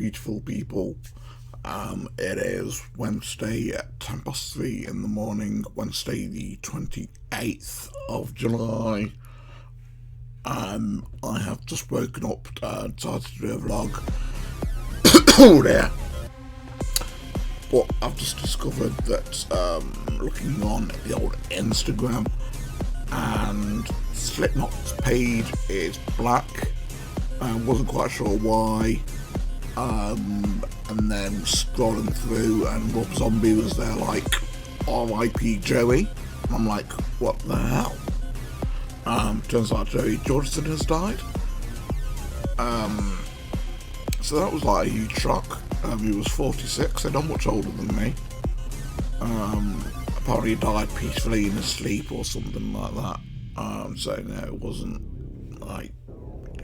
beautiful people. It is Wednesday at 3:10 in the morning, Wednesday the 28th of July. I have just woken up, decided to do a vlog. Oh dear. But I've just discovered that looking on the old Instagram, and Slipknot's page is black. I wasn't quite sure why. And then scrolling through, and Rob Zombie was there like, R.I.P. Joey. I'm like, what the hell? Turns out Joey Georgeson has died. So that was like a huge shock. He was 46, so not much older than me. Apparently he died peacefully in his sleep or something like that. So no, it wasn't like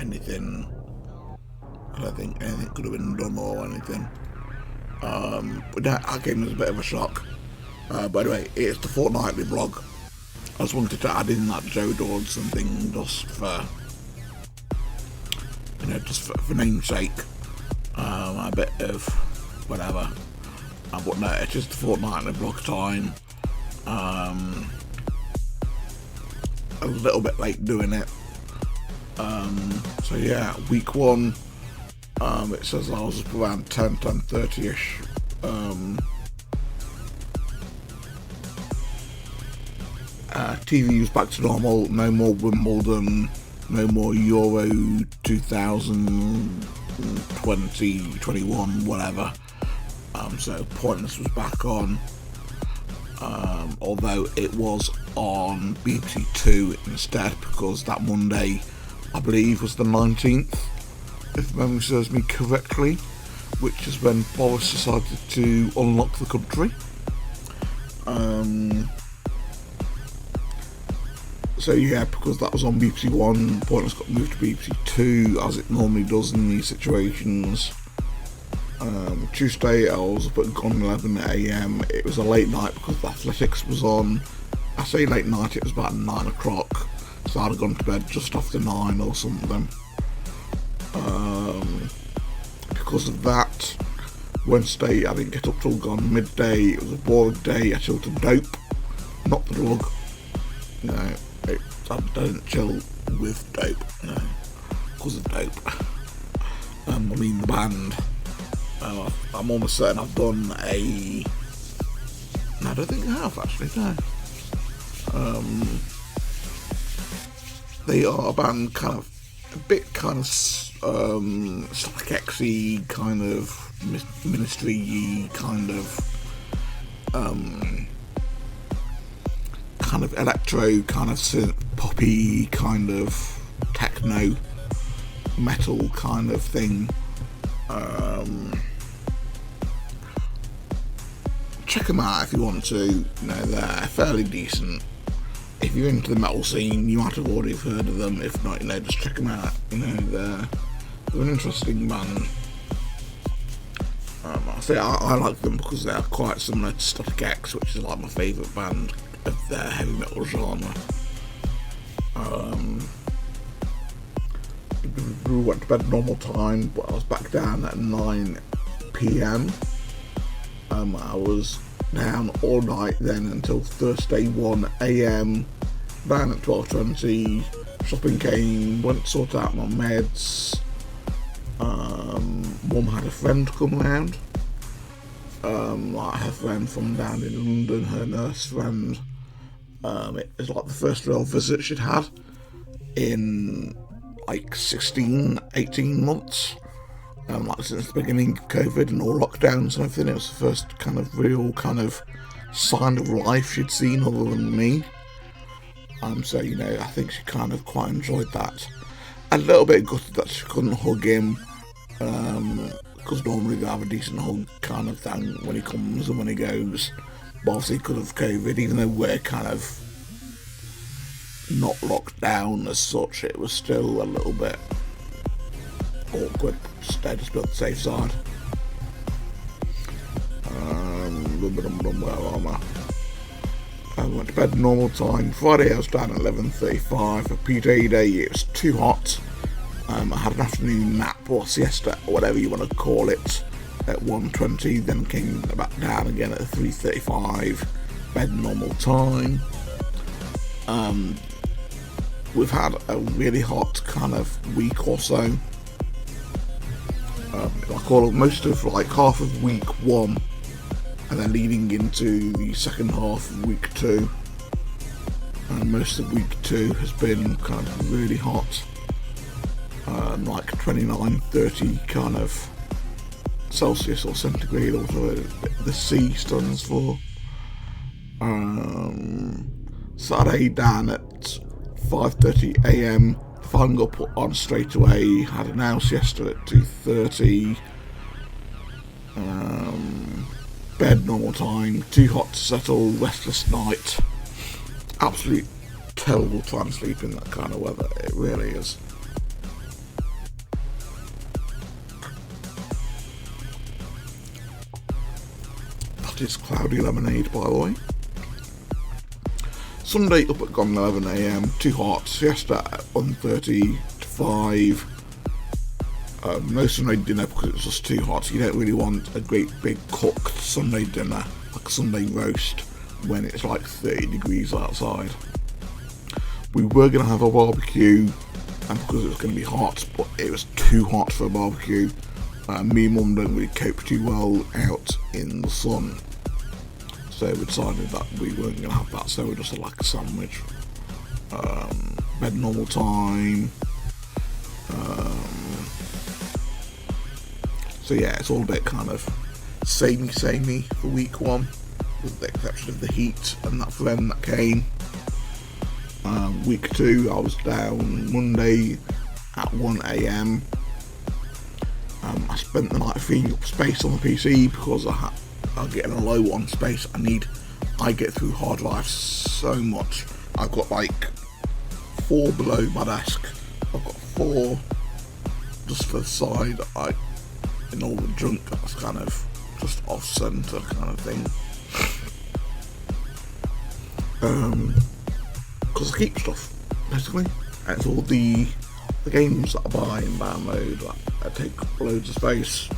anything. I don't think anything could have been done or anything. But that game was a bit of a shock. By the way, it's the Fortnightly vlog. I just wanted to add in that Joe Dodson thing just for, for namesake. A bit of whatever. But no, it's just the Fortnightly vlog time. I was a little bit late doing it. So yeah, week one. It says I was up around 10:30ish. TV was back to normal. No more Wimbledon. No more Euro 2020, 21, whatever. So Pointless was back on. Although it was on BBC Two instead, because that Monday, I believe, was the 19th. If memory serves me correctly, which is when Boris decided to unlock the country. So yeah, because that was on BBC One, Pointless got moved to BBC Two, as it normally does in these situations. Tuesday I was up at 11 AM. It was a late night because the Athletics was on. I say late night, it was about 9 o'clock, so I'd have gone to bed just after 9 or something. Because of that, Wednesday I didn't get up till gone midday. It was a boring day. I chilled to dope, not the drug. I don't chill with dope, because of dope. I mean the band. I'm almost certain I've done a. No, I don't think I have actually. No. They are a band, kind of a bit kind of Sonic X-y, kind of ministry-y, kind of electro, kind of synth poppy, kind of techno metal kind of thing. Check them out if you want to. They're fairly decent. If you're into the metal scene, you might have already heard of them. If not, just check them out. They're an interesting band. I like them because they are quite similar to Static X, which is like my favourite band of their heavy metal genre. We went to bed normal time, but I was back down at 9 PM. I was down all night then until Thursday 1 AM. Down at 12:20. Shopping came, went to sort out my meds. Mum had a friend come round. Like her friend from down in London, her nurse friend. It was like the first real visit she'd had in like 16, 18 months. Like since the beginning of COVID and all lockdowns and everything. It was the first kind of real kind of sign of life she'd seen other than me. So I think she kind of quite enjoyed that. A little bit gutted that she couldn't hug him, because normally they have a decent hug kind of thing when he comes and when he goes. But obviously because of COVID, even though we're kind of not locked down as such, it was still a little bit awkward. Stay just be on the safe side. Where am I? I went to bed normal time. Friday I was down at 11:35 for PJ day. It was too hot. I had an afternoon nap or siesta, or whatever you want to call it, at 1:20, then came back down again at 3:35, bed normal time. We've had a really hot kind of week or so. I call it most of like half of week 1, and then leading into the second half of week 2. And most of week 2 has been kind of really hot, like 29, 30 kind of Celsius or centigrade, or whatever the C stands for. Saturday down at 5:30 a.m. The phone got put on straight away. Had an hour siesta at 2:30. Bed normal time. Too hot to settle. Restless night. Absolute terrible time to sleep in that kind of weather. It really is. That is cloudy lemonade, by the way. Sunday up at gone 11 a.m. Too hot. Siesta at 1:30 to 5. No Sunday dinner because it's just too hot. You don't really want a great big cooked Sunday dinner, like a Sunday roast, when it's like 30 degrees outside. We were going to have a barbecue, and because it was going to be hot, but it was too hot for a barbecue. Me and Mum don't really cope too well out in the sun, so we decided that we weren't going to have that, so we just had like a sandwich. Bed normal time. So yeah, it's all a bit kind of samey for week 1, with the exception of the heat and that phlegm that came. Week 2, I was down Monday at 1 a.m. I spent the night freeing up space on the PC because I'm getting a low on space. I get through hard drives so much. I've got like 4 below my desk. I've got 4 just to the side. In all the junk that's kind of just off centre kind of thing. Because I keep stuff basically, and it's all the games that I buy and download that take loads of space.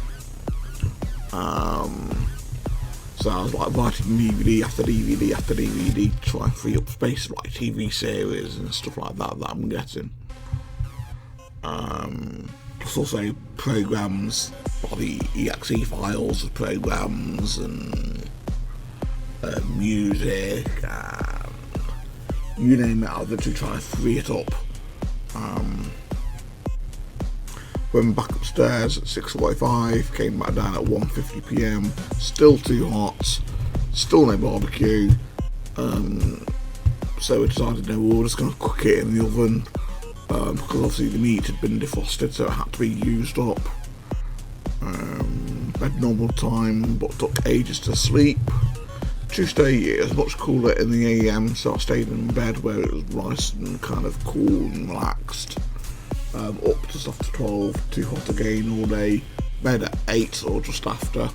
So I was like writing DVD after DVD after DVD to try and free up space, like TV series and stuff like that I'm getting. Plus also programs, like the exe files of programs and music and you name it, I'll literally try and free it up. Went back upstairs at 6:45, came back down at 1:50 p.m, still too hot, still no barbecue, so we decided no, we were just going to cook it in the oven, because obviously the meat had been defrosted, so it had to be used up. Bed normal time, but took ages to sleep. Tuesday it was much cooler in the AM, so I stayed in bed where it was nice and kind of cool and relaxed. Up just after 12, too hot again all day. Bed at 8 or just after.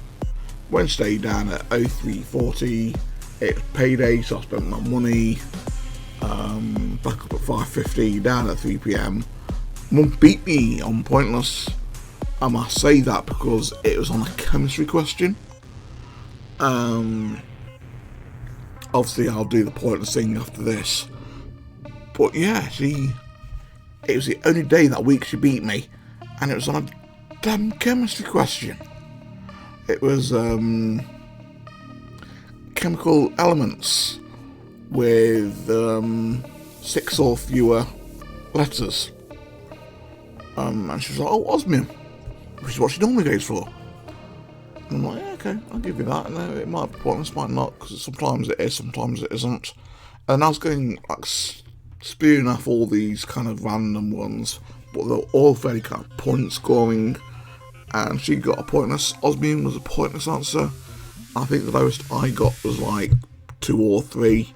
Wednesday down at 03:40. It was payday, so I spent my money. Back up at 5:50, down at 3 p.m. Mum beat me on Pointless. I must say that because it was on a chemistry question. Obviously I'll do the Pointless thing after this. But yeah, it was the only day that week she beat me, and it was on a damn chemistry question. It was chemical elements with 6 or fewer letters. And she was like, oh, osmium, which is what she normally goes for. And I'm like, yeah, okay, I'll give you that. No, it might be pointless, might not, because sometimes it is, sometimes it isn't. And I was going like spewing off all these kind of random ones, but they're all very kind of point scoring. And she got a pointless. Osmium was a pointless answer. I think the lowest I got was like 2 or 3.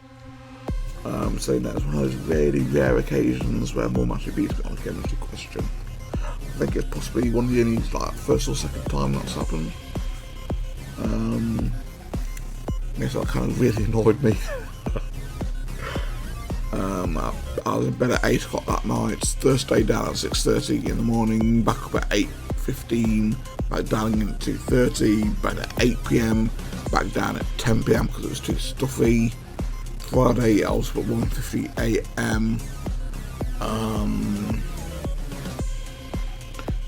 So that's one of those really rare occasions where Mum actually beats me on a chemistry question. I think it's possibly one of the only like first or second time that's happened. Yes, that kind of really annoyed me. I was in bed at 8 o'clock that night. Thursday down at 6:30 in the morning, back up at 8:15, back down again at 2:30, back at 8 p.m, back down at 10 p.m because it was too stuffy. Friday I was up at 1:50 a.m,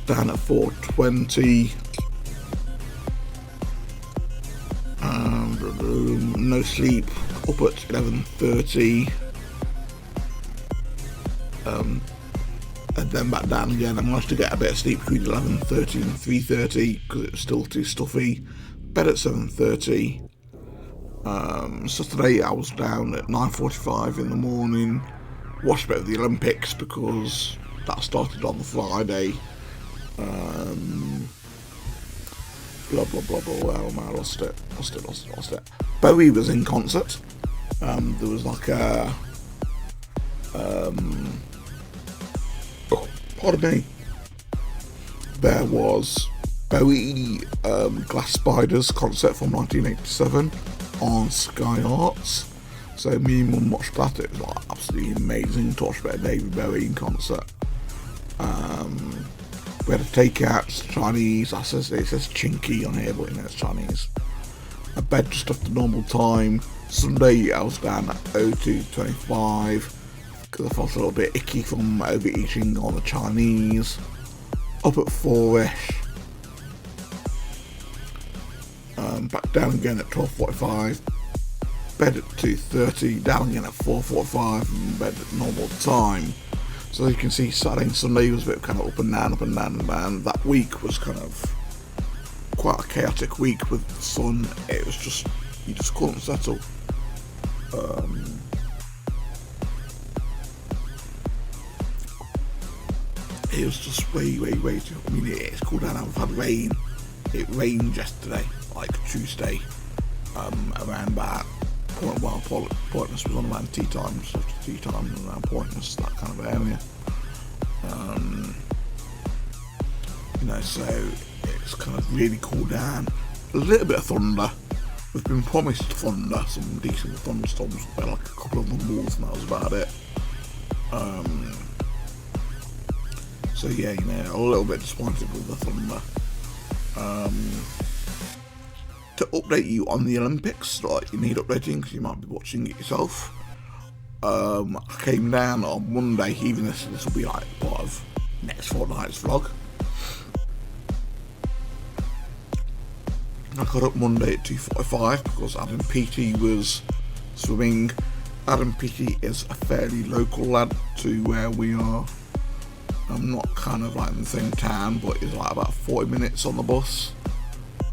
down at 4:20, no sleep, up at 11:30, and then back down again. I managed to get a bit of sleep between 11:30 and 3:30 because it was still too stuffy. Bed at 7:30. Saturday I was down at 9:45 in the morning. Watched a bit of the Olympics because that started on the Friday. Blah blah blah blah. Well, I lost it. Bowie was in concert. There was like a pardon me. There was Bowie Glass Spiders concert from 1987 on Sky Arts. So me and Mum watched that. It was like absolutely amazing to watch a bit of David Bowie in concert. We had a takeout, Chinese. It says Chinky on here, but you know it's Chinese. A bed just after normal time. Sunday I was down at 02:25 because I felt a little bit icky from overeating on the Chinese. Up at 4ish. Back down again at 12:45. Bed at 2:30. Down again at 4:45. And bed at normal time. So as you can see, Saturday and Sunday was a bit kind of up and down. That week was kind of quite a chaotic week with the sun. It was just, you just couldn't settle. It was just way too, I mean, it's cooled down. We've had rain. It rained yesterday, like Tuesday, around about Pointless was on around tea time, just after tea time, around Pointless, that kind of area. You know, so it's kind of really cooled down. A little bit of thunder. We've been promised thunder, some decent thunderstorms, but like a couple of rumbles, and that was about it. So yeah, you know, a little bit disappointed with the thunder. To update you on the Olympics, like you need updating because you might be watching it yourself. I came down on Monday, even this will be like part of next fortnight's vlog. I got up Monday at 2:45 because Adam Peaty was swimming. Adam Peaty is a fairly local lad to where we are. I'm not kind of like in the same town, but it's like about 40 minutes on the bus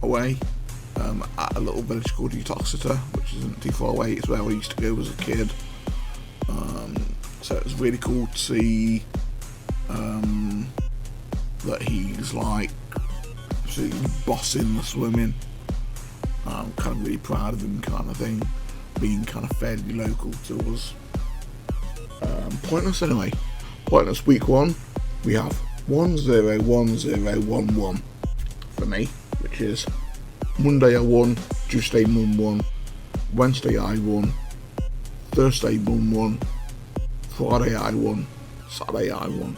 away. At a little village called Uttoxeter, which isn't too far away. It's where I used to go as a kid. So it was really cool to see that he's like absolutely bossing the swimming. I'm kind of really proud of him, kind of thing, being kind of fairly local to us. Pointless anyway. Pointless week 1. We have 101011 for me, which is Monday I won, Tuesday Mum won, Wednesday I won, Thursday Mum won, Friday I won, Saturday I won.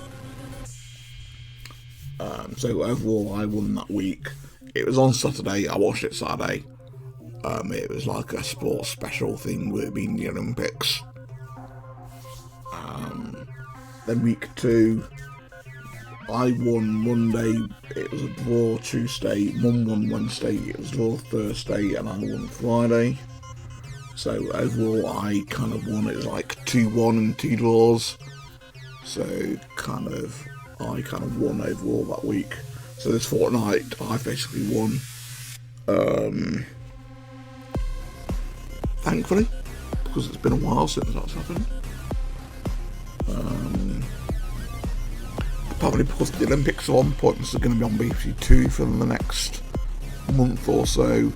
So overall I won that week. It was on Saturday, I watched it Saturday. It was like a sports special thing with it being the Olympics. Then week 2, I won Monday, it was a draw Tuesday, Mum won Wednesday, it was a draw Thursday, and I won Friday. So overall I kind of won, it was like 2-1 and 2 draws. So I kind of won overall that week. So this fortnight I've basically won. Thankfully, because it's been a while since that's happened. Probably because the Olympics are on, Pointless are going to be on BBC 2 for the next month or so,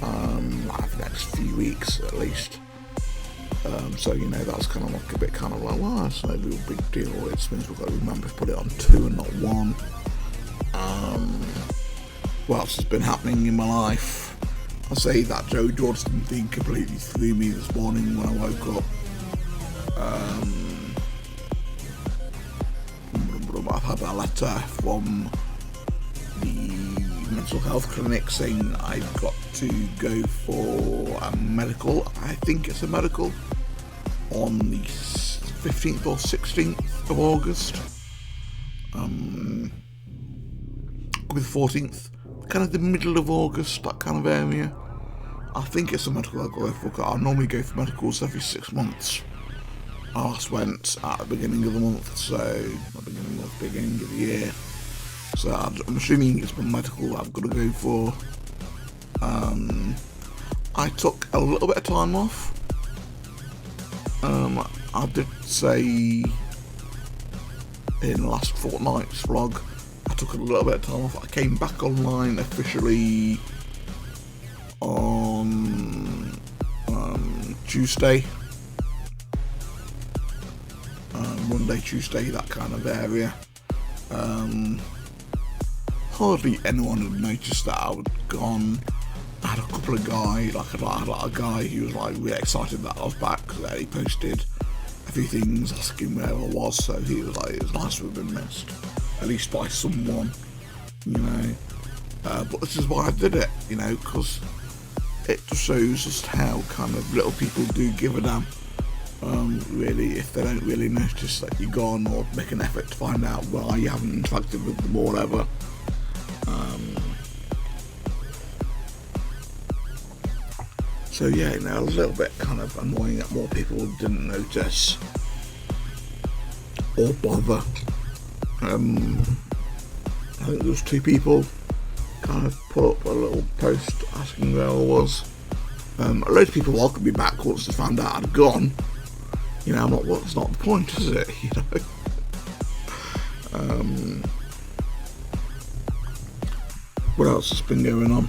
like the next few weeks at least. So you know that's kind of like a bit kind of like, well, that's no real big deal. It means we've got to remember to put it on 2 and not 1. What else has been happening in my life? I say that Joe Jordan thing completely threw me this morning when I woke up. I've had a letter from the mental health clinic saying I've got to go for a medical. I think it's a medical on the 15th or 16th of August. With 14th, kind of the middle of August, that kind of area. I think it's a medical I'll go for. I normally go for medicals every 6 months. I last went at the beginning of the month, so beginning of the year. So I'm assuming it's my medical I've got to go for. I took a little bit of time off. I did say in the last fortnight's vlog, I took a little bit of time off. I came back online officially on Tuesday. Monday, Tuesday, that kind of area. Hardly anyone had noticed that I had gone. I had a couple of guys, I had a guy who was like really excited that I was back. He posted a few things asking where I was, so he was like, it was nice to have been missed, at least by someone, you know. But this is why I did it, you know, because it just shows just how kind of little people do give a damn. Really, if they don't really notice that you're gone or make an effort to find out why you haven't interacted with them or whatever. So yeah, you know, a little bit kind of annoying that more people didn't notice or bother. I think there was 2 people kind of put up a little post asking where I was. A load of people welcomed me back once they found out I'd gone. You know, well, that's not the point, is it? You know. What else has been going on?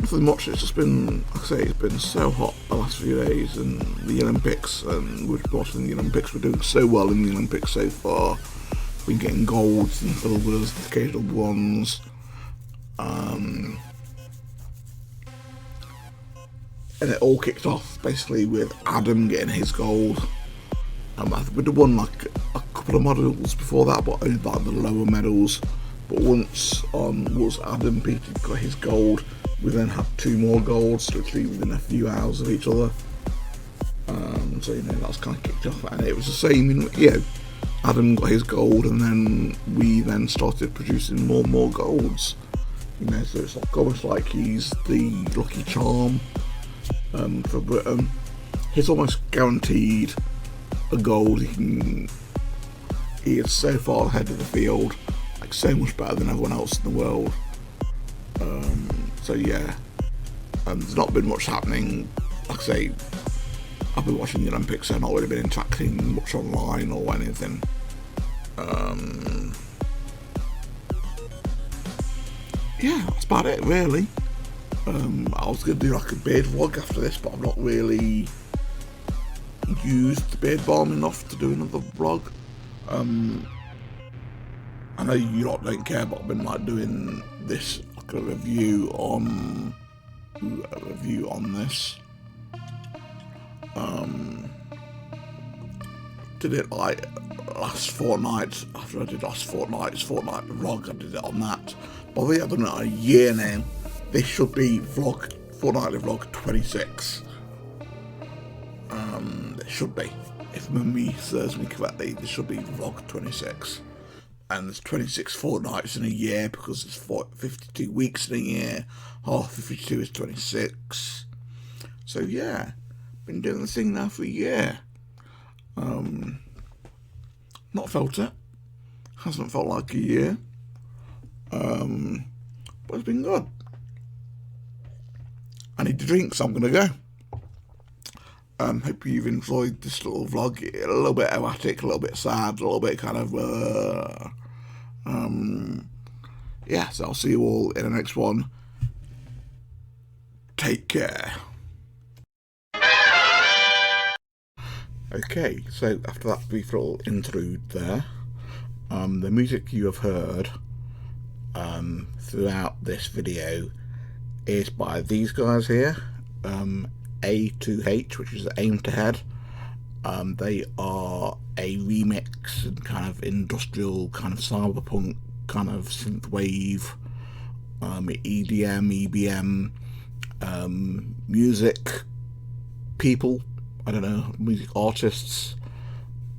Nothing much. It's just been, like I say, it's been so hot the last few days, and the Olympics, and we're watching the Olympics. We're doing so well in the Olympics so far. We've been getting golds and silvers, occasional bronze. And it all kicked off basically with Adam getting his gold. I think we'd have won like a couple of medals before that, but only like the lower medals. But once Adam Peter got his gold, we then had 2 more golds, literally within a few hours of each other. So you know, that's kind of kicked off, and it was the same. You know, Adam got his gold, and then we then started producing more and more golds. You know, so it's like almost like he's the lucky charm for Britain. He's almost guaranteed a gold. He is so far ahead of the field, like so much better than everyone else in the world. So yeah, there's not been much happening. Like I say, I've been watching the Olympics, so I've not really been interacting much online or anything. Yeah, that's about it really. I was going to do like a beard vlog after this, but I've not really used the beard balm enough to do another vlog. I know you lot don't care, but I've been like doing this, like a review on this. Did it like last fortnight, after I did last fortnight's fortnight vlog, I did it on that. But I think I've done it a year now. This should be fortnightly vlog 26. It should be. If memory serves me correctly, this should be vlog 26. And there's 26 fortnights in a year because there's 52 weeks in a year. Half 52 is 26. So yeah, been doing this thing now for a year. Not felt it. Hasn't felt like a year. But it's been good. I need to drink, so I'm going to go. Hope you've enjoyed this little vlog. A little bit erratic, a little bit sad, a little bit kind of... yeah, so I'll see you all in the next one. Take care. Okay, so after that brief little interlude there, the music you have heard throughout this video is by these guys here, A2H, which is Aim to Head, They are a remix and kind of industrial, kind of cyberpunk, kind of synthwave, EDM, EBM, music people, I don't know, music artists,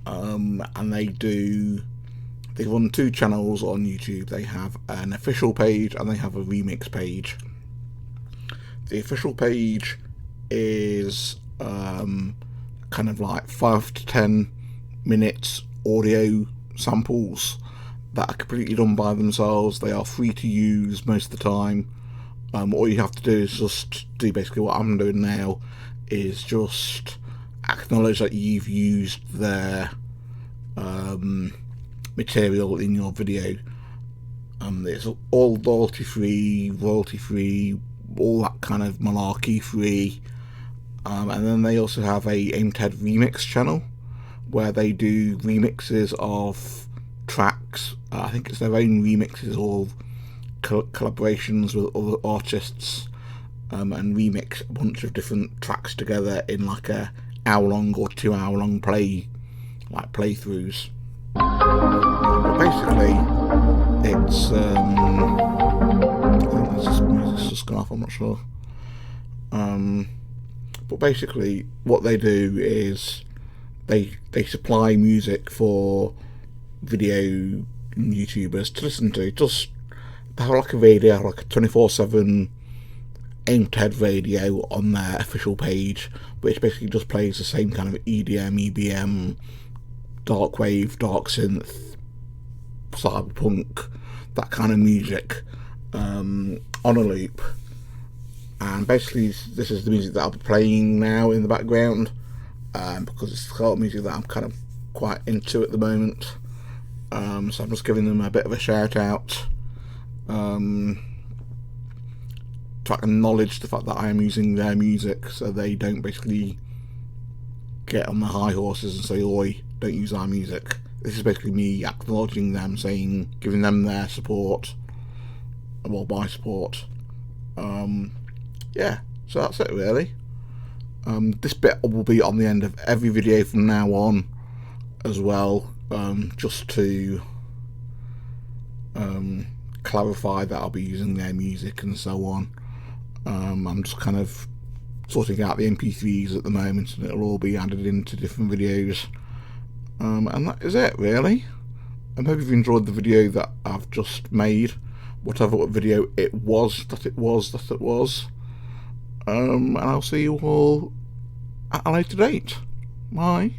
and they run 2 channels on YouTube. They have an official page and they have a remix page. The official page is kind of like 5 to 10 minutes audio samples that are completely done by themselves. They are free to use most of the time. All you have to do is just do basically what I'm doing now, is just acknowledge that you've used their material in your video. It's all royalty free, all that kind of malarkey free. And then they also have a Aimed Head remix channel where they do remixes of tracks. I think it's their own remixes or collaborations with other artists, and remix a bunch of different tracks together in like a hour-long or 2-hour-long playthroughs. But basically, it's I think music's just gone off. I'm not sure. But basically, what they do is they supply music for video YouTubers to listen to. Just they have like a radio, like a 24/7 Aimed Head radio on their official page, which basically just plays the same kind of EDM, EBM, dark wave, dark synth, cyberpunk, that kind of music on a loop. And basically this is the music that I'll be playing now in the background, because it's the kind of music that I'm kind of quite into at the moment. So I'm just giving them a bit of a shout out, to acknowledge the fact that I am using their music, so they don't basically get on the high horses and say, oi, don't use our music. This is basically me acknowledging them, saying, giving them their support, well, my support. Yeah, so that's it really. This bit will be on the end of every video from now on as well, just to clarify that I'll be using their music and so on. I'm just kind of sorting out the MP3s at the moment, and it'll all be added into different videos. And that is it really. I hope you've enjoyed the video that I've just made, whatever video it was. And I'll see you all at a later date. Bye.